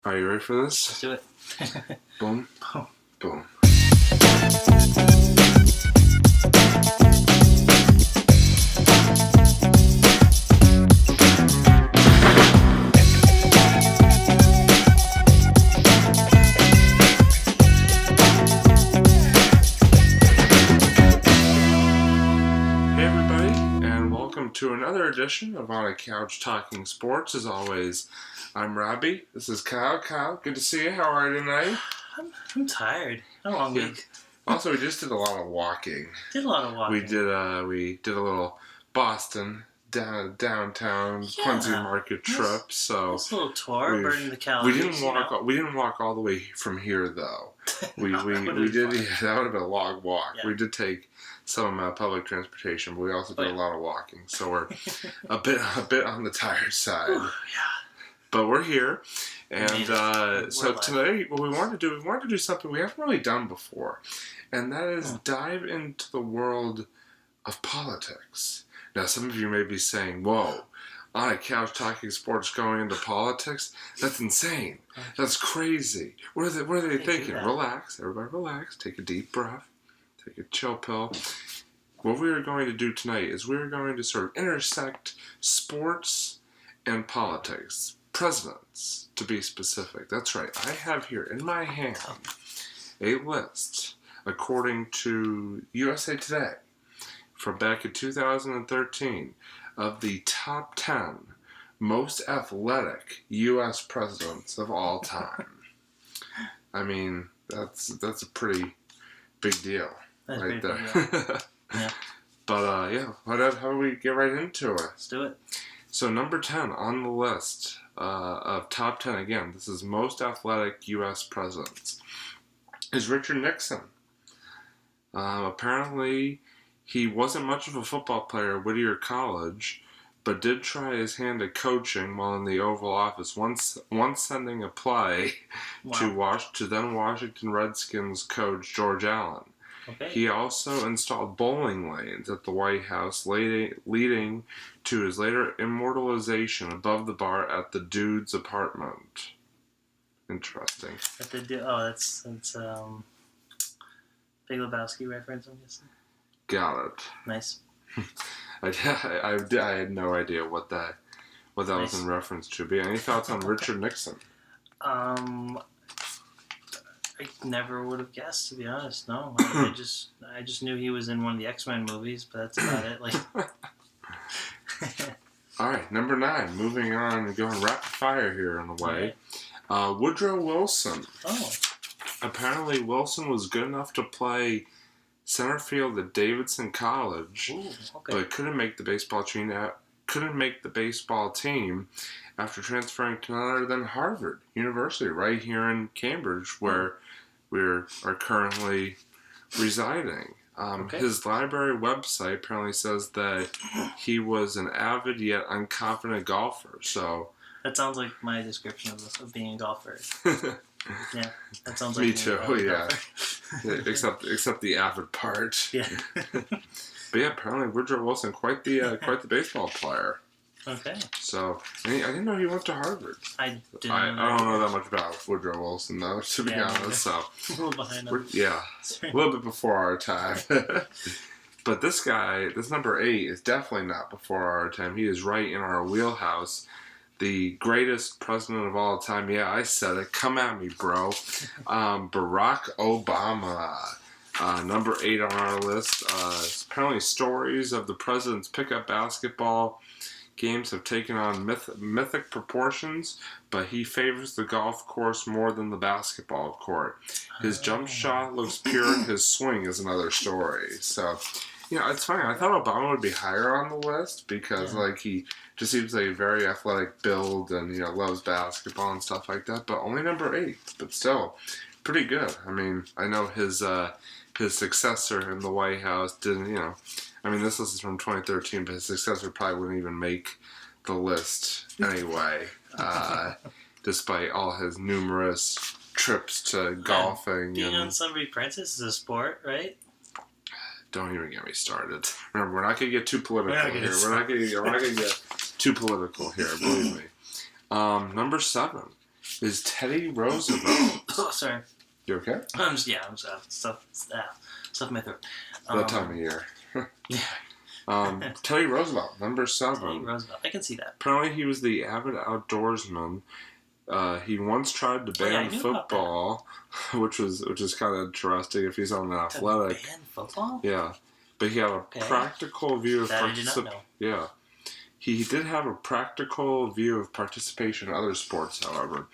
Are you ready for this? Let's do it. Boom. Boom. Hey everybody, and welcome to another edition of On a Couch Talking Sports. As always, I'm Robbie. This is Kyle. Kyle, good to see you. How are you tonight? I'm tired. A long week. Also, we just did a lot of walking. Did a lot of walking. We did a little Boston downtown Quincy Market trip. So this little tour, burning the we calories. didn't walk all the way from here though. We did. Yeah, that would have been a long walk. Yeah. We did take some public transportation, but we also did a lot of walking. So we're a bit on the tired side. Ooh, yeah. But we're here, and so today, what we wanted to do something we haven't really done before, and that is dive into the world of politics. Now, some of you may be saying, "Whoa, On a Couch Talking Sports going into politics? That's insane. That's crazy. What are they thinking?" Relax, everybody, relax. Take a deep breath. Take a chill pill. What we are going to do tonight is we are going to sort of intersect sports and politics. Presidents, to be specific. That's right. I have here in my hand a list, according to USA Today, from back in 2013, of the top 10 most athletic U.S. presidents of all time. I mean, that's a pretty big deal. That's right there. Big deal. Yeah. But how do we get right into it? Let's do it. So number 10 on the list of top 10, again, this is most athletic U.S. presidents, is Richard Nixon. Apparently, he wasn't much of a football player at Whittier College, but did try his hand at coaching while in the Oval Office, once sending a play to then Washington Redskins coach George Allen. Okay. He also installed bowling lanes at the White House, leading to his later immortalization above the bar at the Dude's apartment. Interesting. That's Big Lebowski reference, I'm guessing. Got it. Nice. I had no idea what that was in reference to. But any thoughts on Richard Nixon? I never would have guessed, to be honest. No, I just knew he was in one of the X-Men movies, but that's about it. Like, all right, number 9. Moving on and going rapid fire here on the way. Woodrow Wilson. Oh. Apparently, Wilson was good enough to play center field at Davidson College, but couldn't make the baseball team after transferring to none other than Harvard University, right here in Cambridge, where we are currently residing. His library website apparently says that he was an avid yet unconfident golfer. So that sounds like my description of being a golfer. Yeah, that sounds like me too. Yeah, except the avid part. Yeah. But yeah, apparently Woodrow Wilson quite the baseball player. Okay. So I didn't know he went to Harvard. I don't know that much about Woodrow Wilson though, to be honest. So a little behind him. Yeah, a little bit before our time. But this guy, this number 8, is definitely not before our time. He is right in our wheelhouse. The greatest president of all time. Yeah, I said it. Come at me, bro. Barack Obama. Number 8 on our list. Apparently stories of the president's pickup basketball games have taken on mythic proportions, but he favors the golf course more than the basketball court. His jump shot looks pure, his swing is another story. So, it's funny. I thought Obama would be higher on the list because, he just seems like a very athletic build and, loves basketball and stuff like that, but only number 8. But still, pretty good. I mean, I know his successor in the White House didn't, this list is from 2013, but his successor probably wouldn't even make the list anyway, despite all his numerous trips to golfing. Being on Celebrity Apprentice is a sport, right? Don't even get me started. Remember, we're not going to get too political here. We're not going to get too political here, believe me. Number 7. is Teddy Roosevelt. Oh, sorry. You okay? I'm just stuff in my throat. That time of year. Yeah. Teddy Roosevelt, number 7. Teddy Roosevelt. I can see that. Apparently, he was the avid outdoorsman. He once tried to ban football, which is kind of interesting if he's on an athletic. Ban football? Yeah, but he had a practical view of participation. Yeah, he did have a practical view of participation in other sports. However,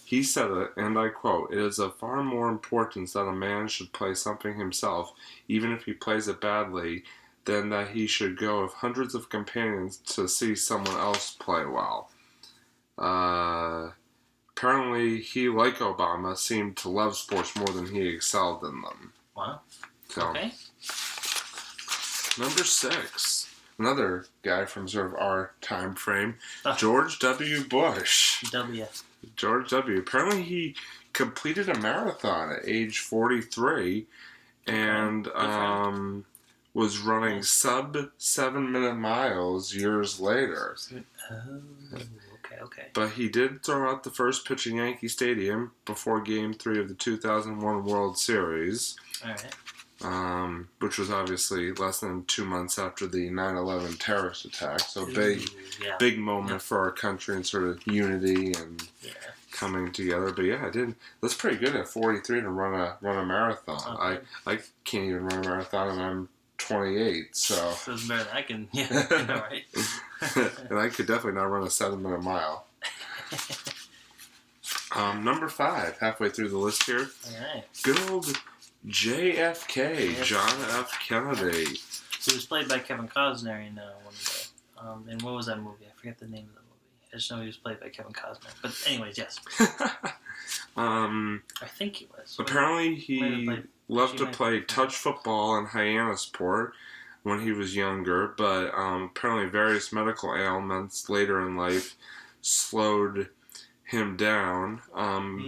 he said it, and I quote: "It is of far more importance that a man should play something himself, even if he plays it badly, than that he should go with hundreds of companions to see someone else play well." Apparently, he, like Obama, seemed to love sports more than he excelled in them. Wow. So, okay. Number 6. Another guy from sort of our time frame. George W. Bush. George W. Apparently, he completed a marathon at age 43 and was running sub 7-minute miles years later. Okay. But he did throw out the first pitch in Yankee Stadium before Game 3 of the 2001 World Series. All right. Which was obviously less than 2 months after the 9/11 terrorist attack. So big moment for our country and sort of unity and coming together. But yeah, I did. That's pretty good at 43 to run a marathon. Okay. I can't even run a marathon, and I'm 28. So it's better than I can. Yeah, I know, right? And I could definitely not run a 7-minute mile. Number 5, halfway through the list here. All right. Good old JFK, John F. Kennedy. He was played by Kevin Costner in one of the. And what was that movie? I forget the name of the movie. I just know he was played by Kevin Costner. But anyways, yes. I think he was. Apparently, he loved to play touch football in Hyannisport when he was younger, but apparently various medical ailments later in life slowed him down.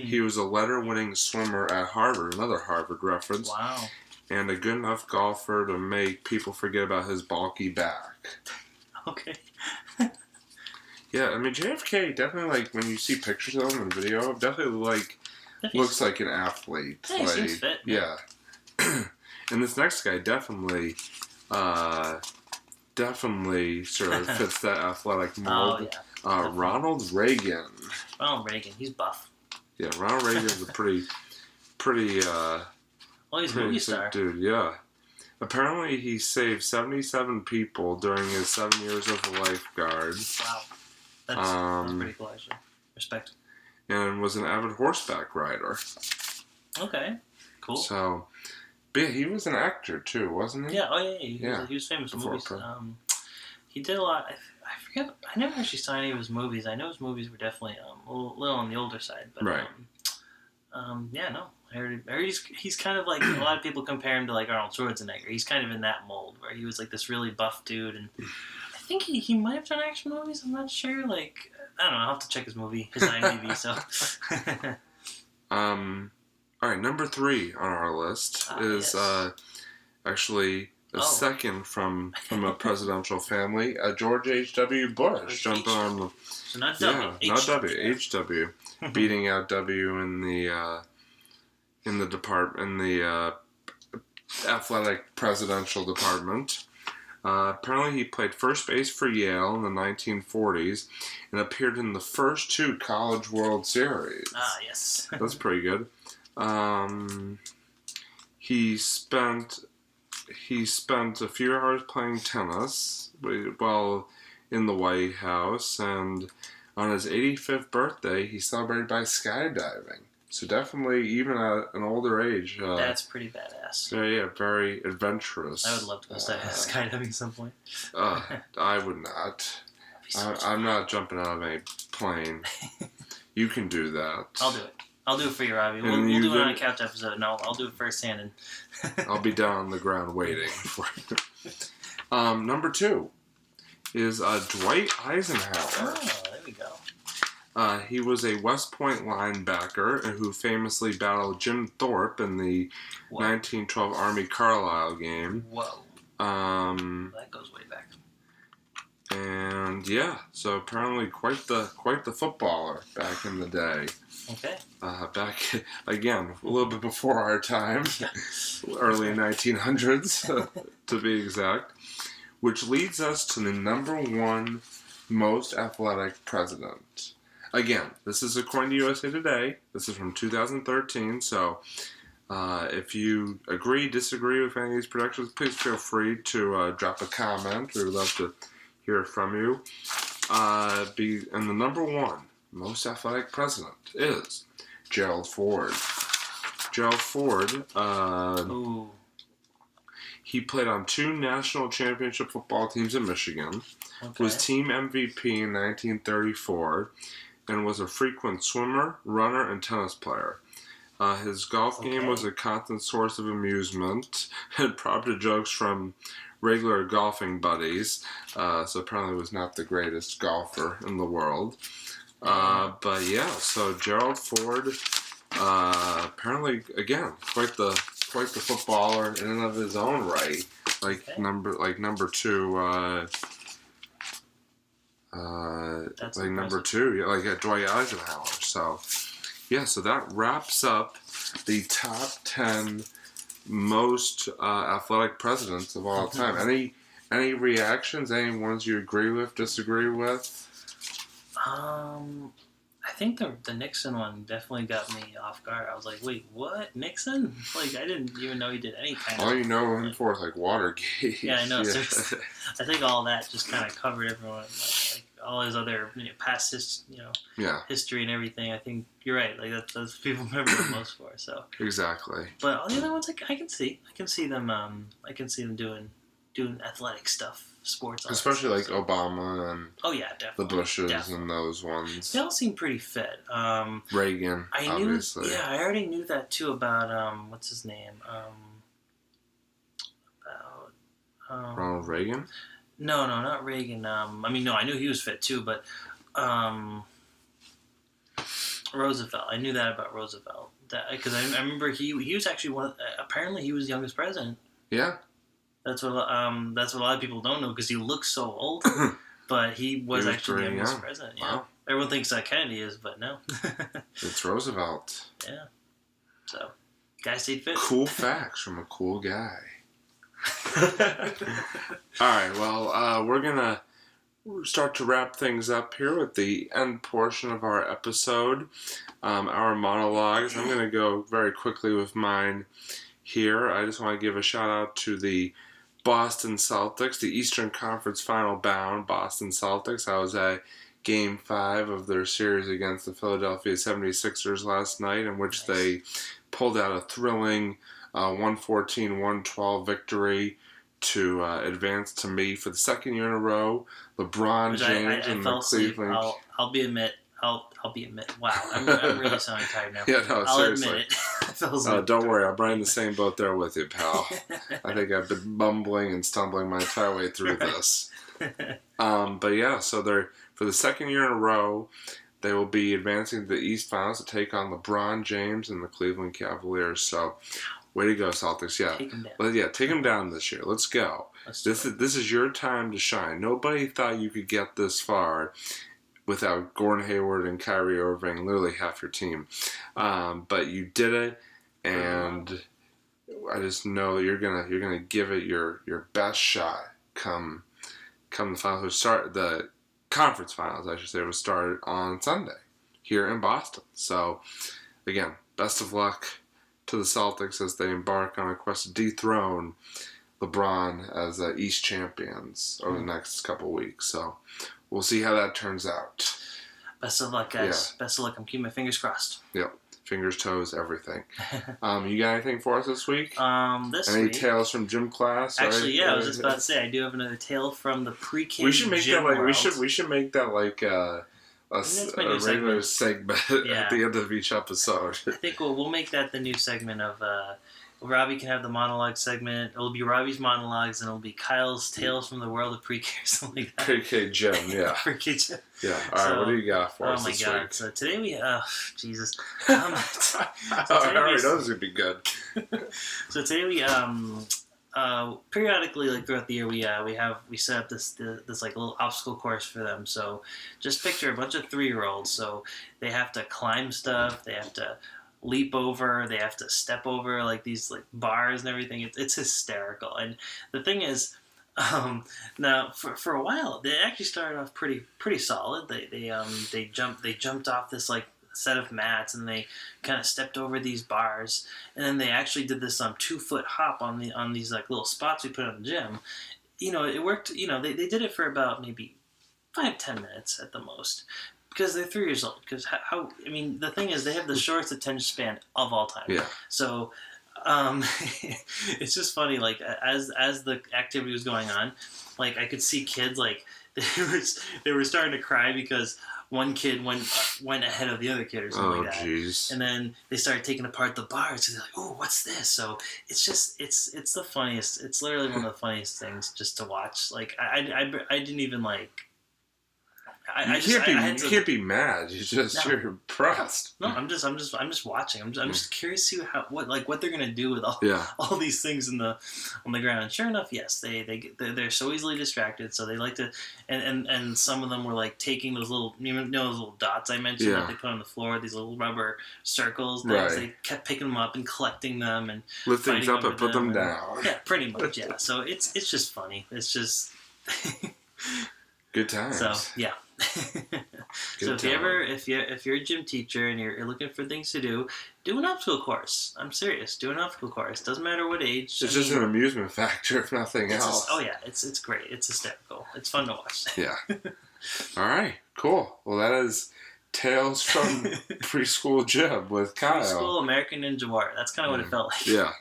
He was a letter-winning swimmer at Harvard, another Harvard reference. Wow. And a good enough golfer to make people forget about his bulky back. Okay. Yeah, I mean, JFK definitely, like, when you see pictures of him in video, definitely, looks like an athlete. Yeah, he seems fit. Yeah. And this next guy definitely sort of fits that athletic mold. Oh, yeah. Ronald Reagan. Ronald Reagan, he's buff. Yeah, Ronald Reagan's a pretty he's a movie star. Dude, yeah. Apparently, he saved 77 people during his 7 years as a lifeguard. Wow. That's pretty cool, actually. Respect. And was an avid horseback rider. Okay. Cool. So, but yeah, he was an actor, too, wasn't he? Yeah, he was famous for movies. He did a lot. I forget. I never actually saw any of his movies. I know his movies were definitely a little on the older side. But, right. Yeah, no. I heard he's kind of like, a lot of people compare him to like Arnold Schwarzenegger. He's kind of in that mold where he was like this really buff dude, and I think he might have done action movies. I'm not sure. Like, I don't know. I'll have to check his IMDb. So. All right, number 3 on our list is actually a second from a presidential family, George H.W. Bush. Jumping on. So not W. Yeah, not W. H.W. Beating out W in the athletic presidential department. Apparently, he played first base for Yale in the 1940s and appeared in the first 2 College World Series. Ah, yes. That's pretty good. He spent a few hours playing tennis while in the White House, and on his 85th birthday, he celebrated by skydiving. So definitely, even at an older age... that's pretty badass. Yeah, very adventurous. I would love to go skydiving at some point. I would not. I'm not jumping out of a plane. You can do that. I'll do it. I'll do it for you, Robbie. We'll do it on a couch episode, and I'll do it firsthand. I'll be down on the ground waiting for you. Number 2 is Dwight Eisenhower. Oh, there we go. He was a West Point linebacker who famously battled Jim Thorpe in the 1912 Army Carlisle game. Whoa. That goes way back. And yeah, so apparently quite the footballer back in the day. Okay. Back again a little bit before our time, Yeah. early 1900s to be exact, which leads us to the number one most athletic president. Again, this is according to USA Today. This is from 2013. So if you agree, disagree with any of these predictions, please feel free to drop a comment. We would love to hear from you. And the number one most athletic president is Gerald Ford. Gerald Ford, he played on 2 national championship football teams in Michigan, was team MVP in 1934, and was a frequent swimmer, runner, and tennis player. His golf game was a constant source of amusement and prompted jokes from regular golfing buddies, so apparently was not the greatest golfer in the world. But yeah, so Gerald Ford, apparently again quite the footballer in and of his own right. Number 2. Number 2, yeah, like Dwight Eisenhower. So yeah, so that wraps up the top 10 most athletic presidents of all time. Any reactions? Any ones you agree with, disagree with? I think the Nixon one definitely got me off guard. I was like, wait, what? Nixon? Like, I didn't even know he did any kind of... All you know him for is, like, Watergate. Yeah, I know. Yeah. So I think all that just kind of covered everyone. Like all his other past history and everything. I think you're right. Like, that's what people remember the most for. So exactly. But all the other ones, I can see. I can see them doing athletic stuff. Sports, especially like Obama and definitely. The Bushes and those ones. They all seem pretty fit. Reagan, obviously. I already knew that too about what's his name? Ronald Reagan? No, not Reagan. I knew he was fit too, but Roosevelt. I knew that about Roosevelt. Because I remember he was actually apparently he was the youngest president. Yeah. That's what a lot of people don't know because he looks so old, but he was actually the youngest president. Yeah. Wow. Everyone thinks that Kennedy is, but no. It's Roosevelt. Yeah. So, guy stayed fit. Cool facts from a cool guy. All right. Well, we're gonna start to wrap things up here with the end portion of our episode, our monologues. I'm gonna go very quickly with mine here. I just want to give a shout out to the Boston Celtics, the Eastern Conference Final bound Boston Celtics. I was at Game 5 of their series against the Philadelphia 76ers last night, in which they pulled out a thrilling 114-112 victory to advance to me for the second year in a row. LeBron James and the Cleveland... I'll be admit. Wow, I'm really sounding tired now. Yeah, no, I'll seriously. Admit it. Don't worry, I'm right in the same boat there with you, pal. I think I've been bumbling and stumbling my entire way through this. But yeah, so they're for the second year in a row, they will be advancing to the East Finals to take on LeBron James and the Cleveland Cavaliers. So, way to go, Celtics! Yeah, take them down this year. Let's go. This is your time to shine. Nobody thought you could get this far without Gordon Hayward and Kyrie Irving, literally half your team. But you did it, and I just know you're gonna give it your best shot come the finals. The conference finals, I should say, will start on Sunday here in Boston. So again, best of luck to the Celtics as they embark on a quest to dethrone LeBron as East champions over the next couple weeks. So we'll see how that turns out. Best of luck, guys. Yeah. Best of luck. I'm keeping my fingers crossed. Yep. Fingers, toes, everything. You got anything for us this week? Any tales from gym class? Actually, yeah, I was just about to say I do have another tale from the pre-K. We should make gym that like world. we should make that like a regular segment at the end of each episode. I think we'll make that the new segment of. Robbie can have the monologue segment. It'll be Robbie's monologues, and it'll be Kyle's tales from the world of pre-K or something like that. Pre-K gym, yeah. Pre-K gym. Yeah. All right, what do you got for us this week? Oh, my God. So today we... Jesus. I already know this is going to be good. So today we... periodically, like throughout the year, we set up this like little obstacle course for them. So just picture a bunch of 3-year-olds. So they have to climb stuff. They have to leap over. They have to step over like these like bars and everything. It's hysterical. And the thing is, now for a while they actually started off pretty solid. They jumped off this like set of mats and they kind of stepped over these bars, and then they actually did this 2-foot hop on these like little spots we put in the gym. It worked. They did it for about maybe 5-10 minutes at the most, because they're 3 years old. Because the thing is, they have the shortest attention span of all time. Yeah. So it's just funny, like as the activity was going on, like I could see kids like they were starting to cry because one kid went ahead of the other kid or something like that. Geez. And then they started taking apart the bars. So they're like, "Oh, what's this?" So it's just it's the funniest. It's literally one of the funniest things just to watch. Like I didn't even like. You can't be mad. You're impressed. No, I'm just watching. I'm just curious to see what they're gonna do with all these things on the ground. And sure enough, yes, they're so easily distracted. So they like to, and some of them were like taking those little those little dots I mentioned that they put on the floor, these little rubber circles. They kept picking them up and collecting them and lift things up and put them down. Yeah, pretty much. Yeah. So it's just funny. It's just good times. So yeah. So if you're a gym teacher and you're looking for things to do an obstacle course. I'm serious. Do an obstacle course. Doesn't matter what age. It's just an amusement factor, if nothing else. It's great. It's hysterical. It's fun to watch. Yeah. All right. Cool. Well, that is Tales from Preschool Gym with Kyle. Preschool American Ninja Warrior. That's kind of what it felt like. Yeah.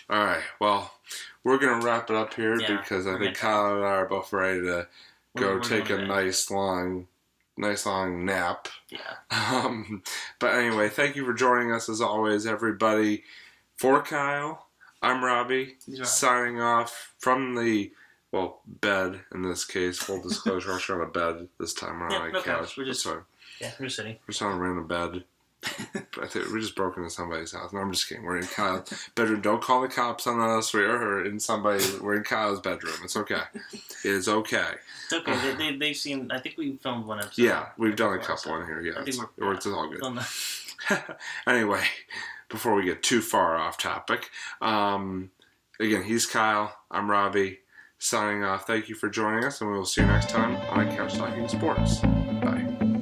All right. Well, we're gonna wrap it up here because I think Kyle and I are both ready to go take a nice long nap. Yeah. But anyway, thank you for joining us as always, everybody. For Kyle, I'm Robbie, signing off from the bed in this case. Full disclosure, we're on a bed this time. We're not on a couch. We're just sitting. We're just on a random bed. I think we're just broken into somebody's house. No, I'm just kidding. We're in Kyle's bedroom. Don't call the cops on us. We're in Kyle's bedroom. It's okay. It is okay. It's okay. They've seen. I think we filmed one episode. Yeah, we've done a couple in here. Yeah, I think it's all good. Anyway, before we get too far off topic, again, he's Kyle. I'm Robbie. Signing off. Thank you for joining us, and we will see you next time on Couch Talking Sports. Bye.